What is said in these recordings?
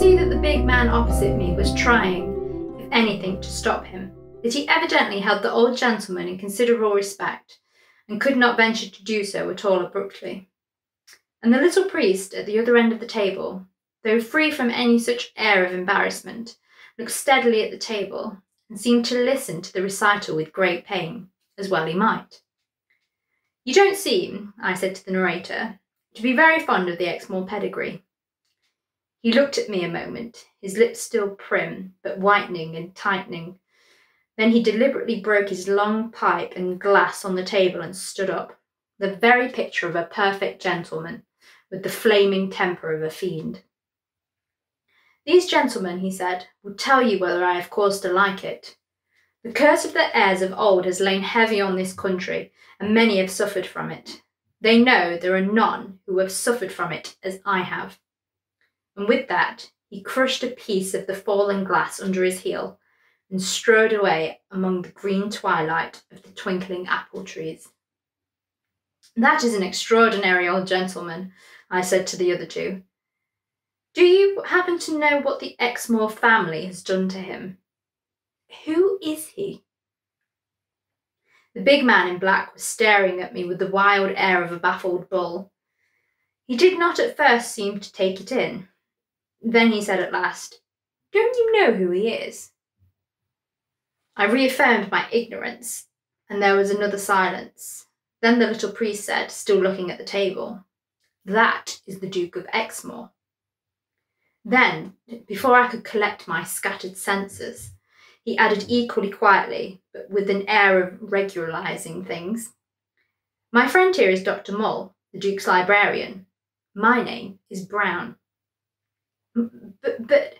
see that the big man opposite me was trying, if anything, to stop him, that he evidently held the old gentleman in considerable respect, and could not venture to do so at all abruptly. And the little priest at the other end of the table, though free from any such air of embarrassment, looked steadily at the table, and seemed to listen to the recital with great pain, as well he might. "You don't seem," I said to the narrator, "to be very fond of the Exmoor pedigree." He looked at me a moment, his lips still prim, but whitening and tightening. Then he deliberately broke his long pipe and glass on the table and stood up, the very picture of a perfect gentleman, with the flaming temper of a fiend. "These gentlemen," he said, "will tell you whether I have cause to like it. The curse of the heirs of old has lain heavy on this country, and many have suffered from it. They know there are none who have suffered from it as I have." And with that, he crushed a piece of the fallen glass under his heel and strode away among the green twilight of the twinkling apple trees. "That is an extraordinary old gentleman," I said to the other two. "Do you happen to know what the Exmoor family has done to him? Who is he?" The big man in black was staring at me with the wild air of a baffled bull. He did not at first seem to take it in. Then he said at last, "Don't you know who he is?" I reaffirmed my ignorance, and there was another silence. Then the little priest said, still looking at the table, "That is the Duke of Exmoor." Then, before I could collect my scattered senses, he added equally quietly, but with an air of regularising things, "My friend here is Dr. Mull, the Duke's librarian. My name is Brown." But,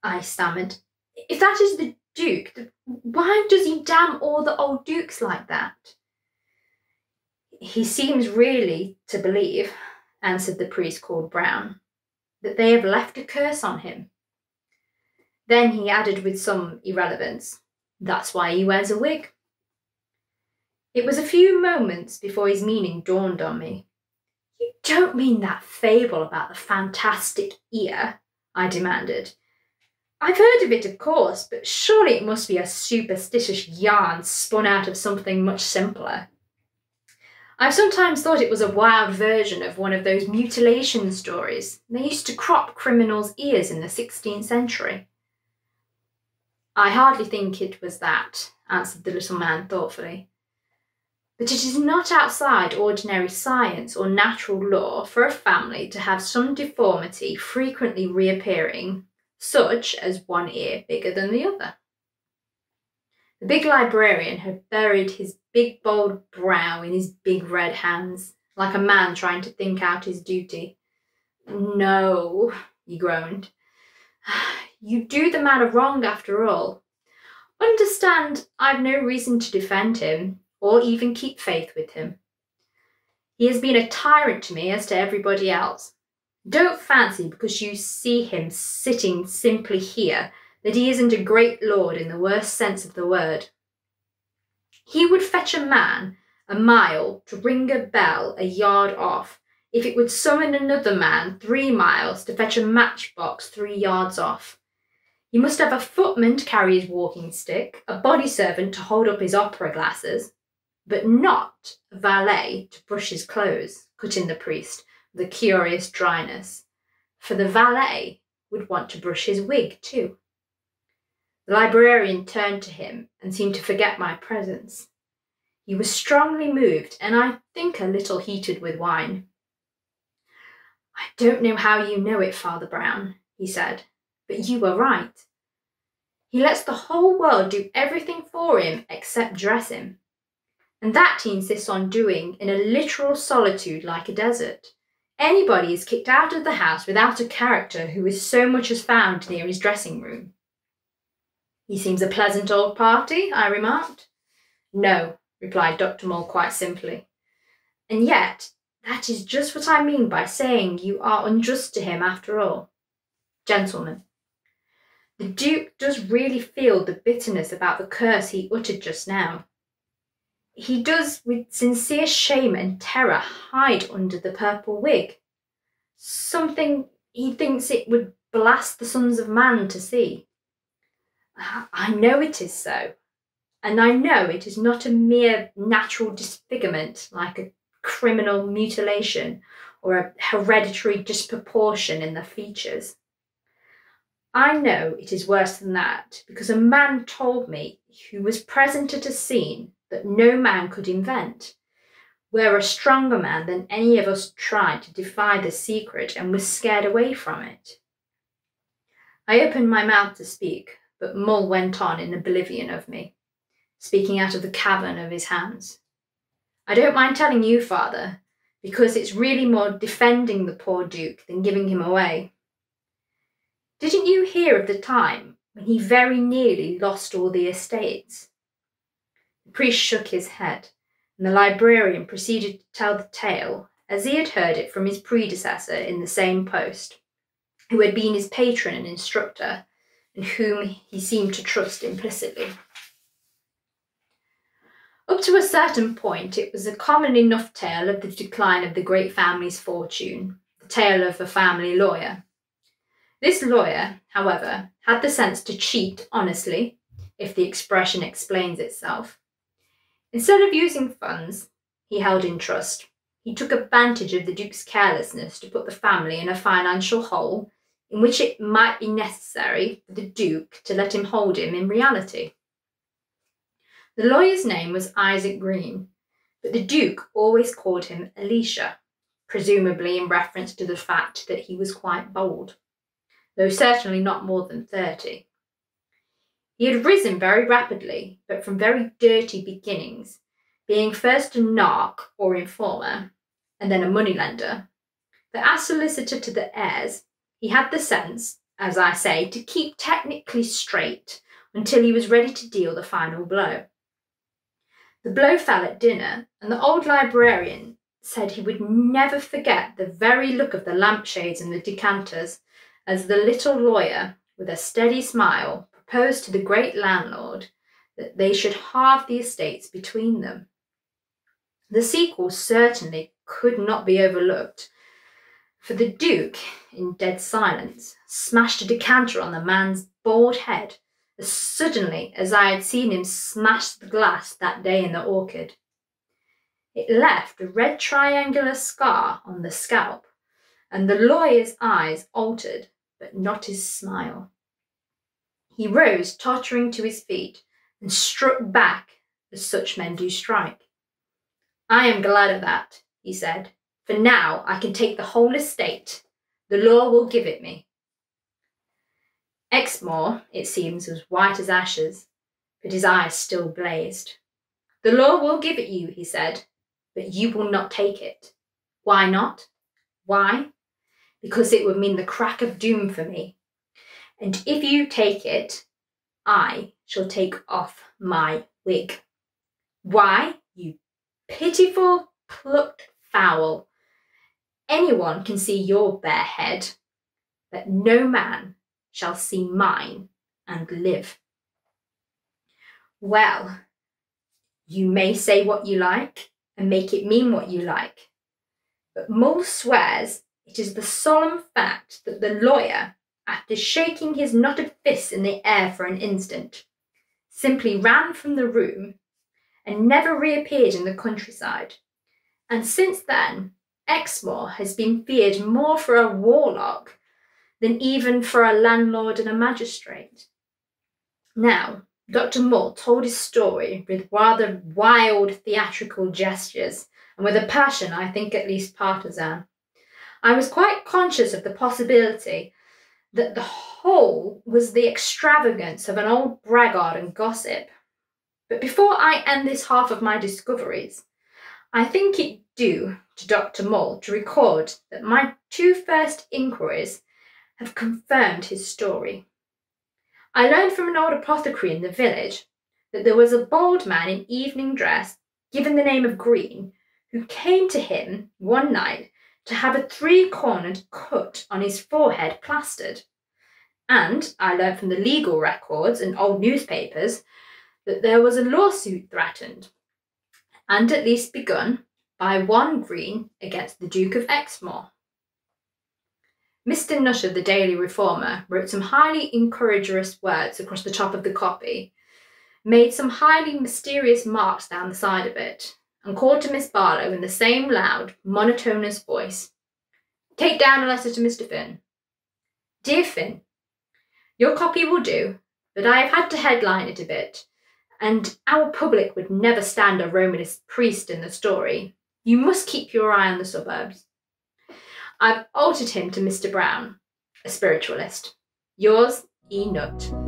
I stammered, "if that is the Duke, why does he damn all the old dukes like that?" "He seems really to believe," answered the priest called Brown, "that they have left a curse on him." Then he added with some irrelevance, "That's why he wears a wig." It was a few moments before his meaning dawned on me. "You don't mean that fable about the fantastic ear?" I demanded. "I've heard of it, of course, but surely it must be a superstitious yarn spun out of something much simpler. I've sometimes thought it was a wild version of one of those mutilation stories. They used to crop criminals' ears in the 16th century. "I hardly think it was that," answered the little man thoughtfully. "But it is not outside ordinary science or natural law for a family to have some deformity frequently reappearing, such as one ear bigger than the other." The big librarian had buried his big bold brow in his big red hands, like a man trying to think out his duty. "No," he groaned. "You do the man a wrong after all. Understand, I've no reason to defend him, or even keep faith with him. He has been a tyrant to me as to everybody else. Don't fancy because you see him sitting simply here that he isn't a great lord in the worst sense of the word. He would fetch a man a mile to ring a bell a yard off, if it would summon another man 3 miles to fetch a matchbox 3 yards off. He must have a footman to carry his walking stick, a body servant to hold up his opera glasses, but not a valet to brush his clothes," cut in the priest with a curious dryness, "for the valet would want to brush his wig too." The librarian turned to him and seemed to forget my presence. He was strongly moved and I think a little heated with wine. "I don't know how you know it, Father Brown," he said, "but you are right. He lets the whole world do everything for him except dress him. And that he insists on doing in a literal solitude like a desert. Anybody is kicked out of the house without a character who is so much as found near his dressing room." "He seems a pleasant old party," I remarked. "No," replied Dr. Mull quite simply. "And yet, that is just what I mean by saying you are unjust to him after all. Gentlemen, the Duke does really feel the bitterness about the curse he uttered just now. He does, with sincere shame and terror, hide under the purple wig. Something he thinks it would blast the sons of man to sea. I know it is so, and I know it is not a mere natural disfigurement like a criminal mutilation or a hereditary disproportion in the features. I know it is worse than that, because a man told me, who was present at a scene that no man could invent, where a stronger man than any of us tried to defy the secret and was scared away from it. I opened my mouth to speak, but Mull went on in oblivion of me, speaking out of the cavern of his hands. I don't mind telling you, Father, because it's really more defending the poor Duke than giving him away. Didn't you hear of the time when he very nearly lost all the estates? The priest shook his head, and the librarian proceeded to tell the tale as he had heard it from his predecessor in the same post, who had been his patron and instructor, and whom he seemed to trust implicitly. Up to a certain point, it was a common enough tale of the decline of the great family's fortune, the tale of a family lawyer. This lawyer, however, had the sense to cheat honestly, if the expression explains itself. Instead of using funds he held in trust, he took advantage of the Duke's carelessness to put the family in a financial hole in which it might be necessary for the Duke to let him hold him in reality. The lawyer's name was Isaac Green, but the Duke always called him Elisha, presumably in reference to the fact that he was quite bold, though certainly not more than 30. He had risen very rapidly, but from very dirty beginnings, being first a narc or informer, and then a moneylender. But as solicitor to the heirs, he had the sense, as I say, to keep technically straight until he was ready to deal the final blow. The blow fell at dinner, and the old librarian said he would never forget the very look of the lampshades and the decanters as the little lawyer, with a steady smile, proposed to the great landlord that they should halve the estates between them. The sequel certainly could not be overlooked, for the Duke, in dead silence, smashed a decanter on the man's bald head as suddenly as I had seen him smash the glass that day in the orchard. It left a red triangular scar on the scalp, and the lawyer's eyes altered, but not his smile. He rose, tottering to his feet, and struck back as such men do strike. "I am glad of that," he said, "for now I can take the whole estate. The law will give it me." Exmoor, it seems, was white as ashes, but his eyes still blazed. "The law will give it you," he said, "but you will not take it." "Why not?" "Why? Because it would mean the crack of doom for me. And if you take it, I shall take off my wig." "Why, you pitiful, plucked fowl. Anyone can see your bare head, but no man shall see mine and live." Well, you may say what you like and make it mean what you like, but Mull swears it is the solemn fact that the lawyer, after shaking his knotted fists in the air for an instant, simply ran from the room and never reappeared in the countryside. And since then, Exmoor has been feared more for a warlock than even for a landlord and a magistrate. Now, Dr. Mull told his story with rather wild theatrical gestures and with a passion, I think, at least partisan. I was quite conscious of the possibility that the whole was the extravagance of an old braggart and gossip. But before I end this half of my discoveries, I think it due to Dr. Mull to record that my two first inquiries have confirmed his story. I learned from an old apothecary in the village that there was a bald man in evening dress, given the name of Green, who came to him one night to have a 3-cornered cut on his forehead plastered. And I learned from the legal records and old newspapers that there was a lawsuit threatened, and at least begun, by one Green against the Duke of Exmoor. Mr. Nutter, the Daily Reformer, wrote some highly injurious words across the top of the copy, made some highly mysterious marks down the side of it, and called to Miss Barlow in the same loud, monotonous voice, "Take down a letter to Mr. Finn. Dear Finn, your copy will do, but I have had to headline it a bit, and our public would never stand a Romanist priest in the story. You must keep your eye on the suburbs. I've altered him to Mr. Brown, a spiritualist. Yours, E. Nutt."